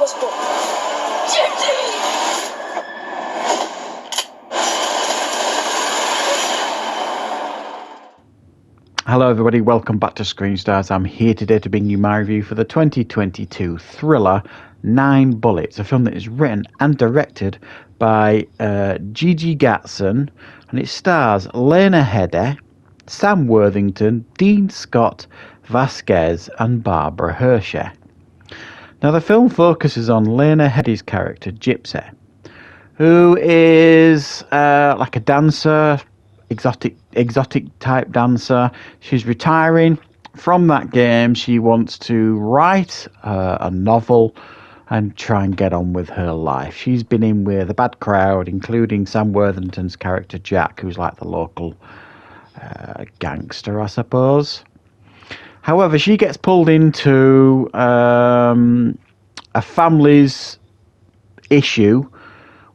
Watchable. Gypsy! Hello everybody, welcome back to Screenstars. I'm here today to bring you my review for the 2022 thriller 9 Bullets, a film that is written and directed by Gigi Gatson, and it stars Lena Headey, Sam Worthington, Dean Scott Vasquez and Barbara Hershey. Now the film focuses on Lena Headey's character Gypsy, who is like a dancer, exotic type dancer. She's retiring from that game. She wants to write a novel and try and get on with her life. She's been in with a bad crowd, including Sam Worthington's character Jack, who's like the local gangster, I suppose. However, she gets pulled into a family's issue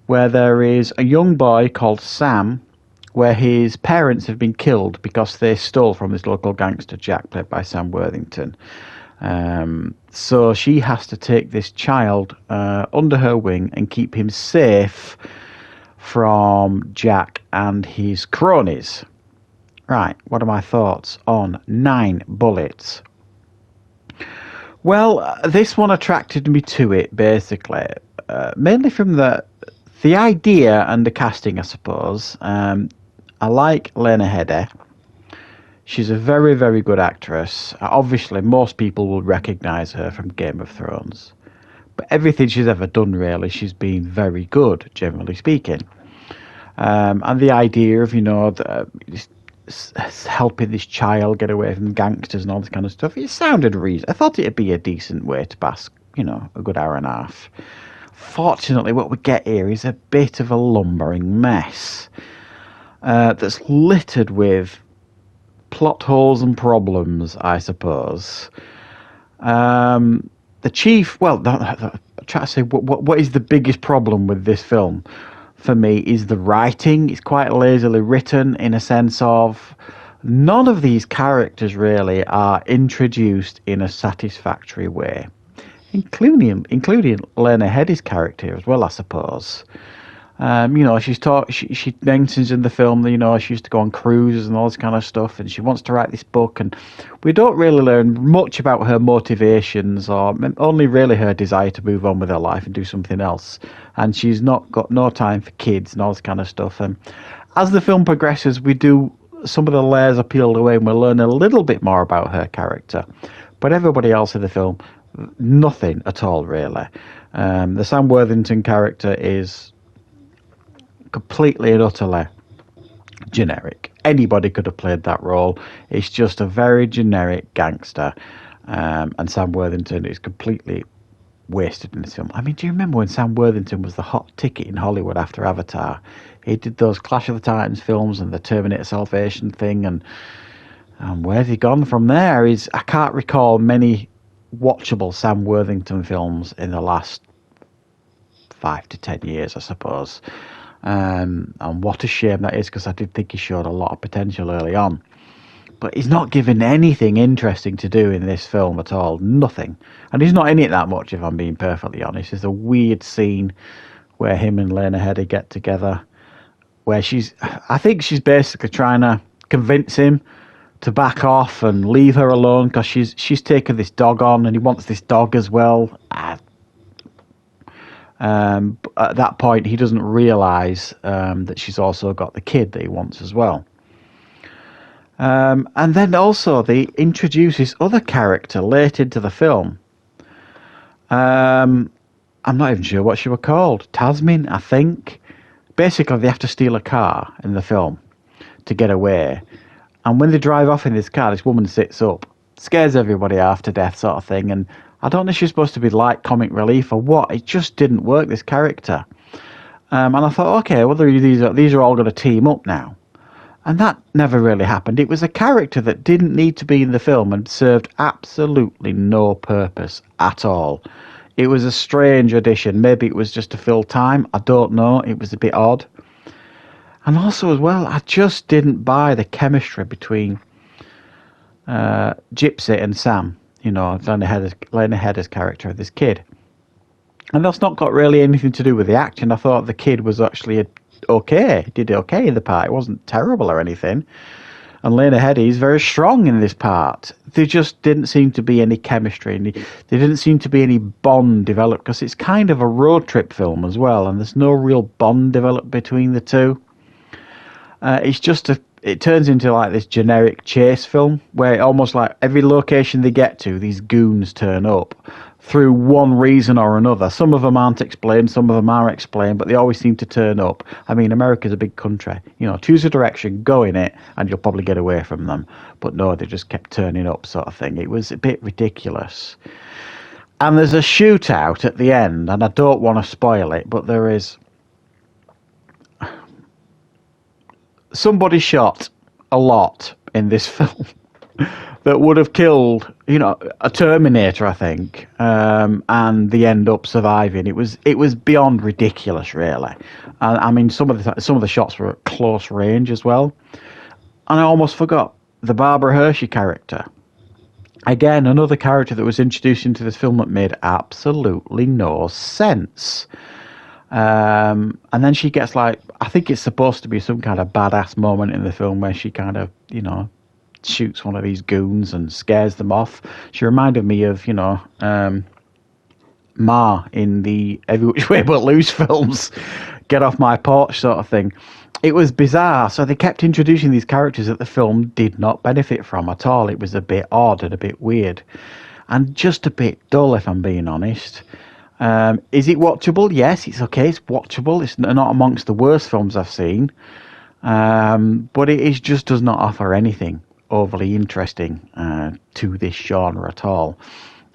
where there is a young boy called Sam, where his parents have been killed because they stole from this local gangster Jack, played by Sam Worthington. So she has to take this child under her wing and keep him safe from Jack and his cronies. Right, what are my thoughts on 9 Bullets? Well, this one attracted me to it, basically, mainly from the idea and the casting, I suppose. I like Lena Headey. She's a very, very good actress. Obviously, most people will recognise her from Game of Thrones. But everything she's ever done, really, she's been very good, generally speaking. And the idea of, helping this child get away from gangsters and all this kind of stuff, it sounded reasonable. I thought it'd be a decent way to pass, a good hour and a half. Fortunately, what we get here is a bit of a lumbering mess that's littered with plot holes and problems, I suppose. The chief, I try to say what is the biggest problem with this film for me is the writing. It's quite lazily written, in a sense of none of these characters really are introduced in a satisfactory way, including Lena Headey's character as well, I suppose. She mentions in the film that, she used to go on cruises and all this kind of stuff, and she wants to write this book, and we don't really learn much about her motivations or only really her desire to move on with her life and do something else. And she's not got no time for kids and all this kind of stuff. And as the film progresses, some of the layers are peeled away and we'll learn a little bit more about her character. But everybody else in the film, nothing at all, really. The Sam Worthington character is completely and utterly generic. Anybody could have played that role. It's just a very generic gangster, and Sam Worthington is completely wasted in this film. I mean, do you remember when Sam Worthington was the hot ticket in Hollywood after Avatar? He did those Clash of the Titans films and the Terminator Salvation thing, and where's he gone from there? I can't recall many watchable Sam Worthington films in the last 5 to 10 years, I suppose. And what a shame that is, because I did think he showed a lot of potential early on. But he's not given anything interesting to do in this film at all. Nothing. And he's not in it that much, if I'm being perfectly honest. There's a weird scene where him and Lena Headey get together, where I think she's basically trying to convince him to back off and leave her alone, because she's taken this dog on and he wants this dog as well. At that point, he doesn't realise that she's also got the kid that he wants as well. And then also they introduce this other character late into the film. I'm not even sure what she was called. Tasmin, I think. Basically, they have to steal a car in the film to get away. And when they drive off in this car, this woman sits up, scares everybody half to death sort of thing. And I don't know if she's supposed to be like comic relief or what. It just didn't work, this character. And I thought, okay, well, these are all going to team up now. And that never really happened. It was a character that didn't need to be in the film and served absolutely no purpose at all. It was a strange addition. Maybe it was just to fill time. I don't know. It was a bit odd. And also as well, I just didn't buy the chemistry between Gypsy and Sam. Lena Headey's character, this kid. And that's not got really anything to do with the acting. I thought the kid was actually okay, did okay in the part. It wasn't terrible or anything. And Lena Headey is very strong in this part. There just didn't seem to be any chemistry. There didn't seem to be any bond developed, because it's kind of a road trip film as well, and there's no real bond developed between the two. It turns into like this generic chase film where almost like every location they get to, these goons turn up through one reason or another. Some of them aren't explained, some of them are explained, but they always seem to turn up. I mean, America's a big country. You know, choose a direction, go in it, and you'll probably get away from them. But no, they just kept turning up, sort of thing. It was a bit ridiculous. And there's a shootout at the end, and I don't want to spoil it, but there is... Somebody shot a lot in this film that would have killed, you know, a Terminator, I think, and they end up surviving. It was beyond ridiculous, really. And I mean, some of the shots were at close range as well. And I almost forgot the Barbara Hershey character. Again, another character that was introduced into this film that made absolutely no sense. And then she gets like, I think it's supposed to be some kind of badass moment in the film where she kind of, you know, shoots one of these goons and scares them off. She reminded me of, you know, Ma in the Every Which Way But Loose films, get off my porch sort of thing. It was bizarre. So they kept introducing these characters that the film did not benefit from at all. It was a bit odd and a bit weird and just a bit dull, if I'm being honest. Is it watchable? Yes, it's okay. It's watchable. It's not amongst the worst films I've seen. But it just does not offer anything overly interesting to this genre at all.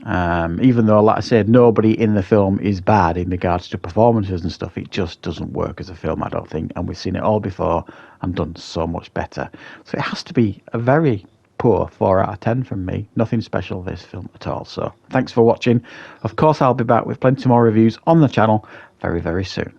Even though, like I said, nobody in the film is bad in regards to performances and stuff. It just doesn't work as a film, I don't think. And we've seen it all before and done so much better. So it has to be a very poor 4 out of 10 from me. Nothing special this film at all. So thanks for watching. Of course, I'll be back with plenty more reviews on the channel very, very soon.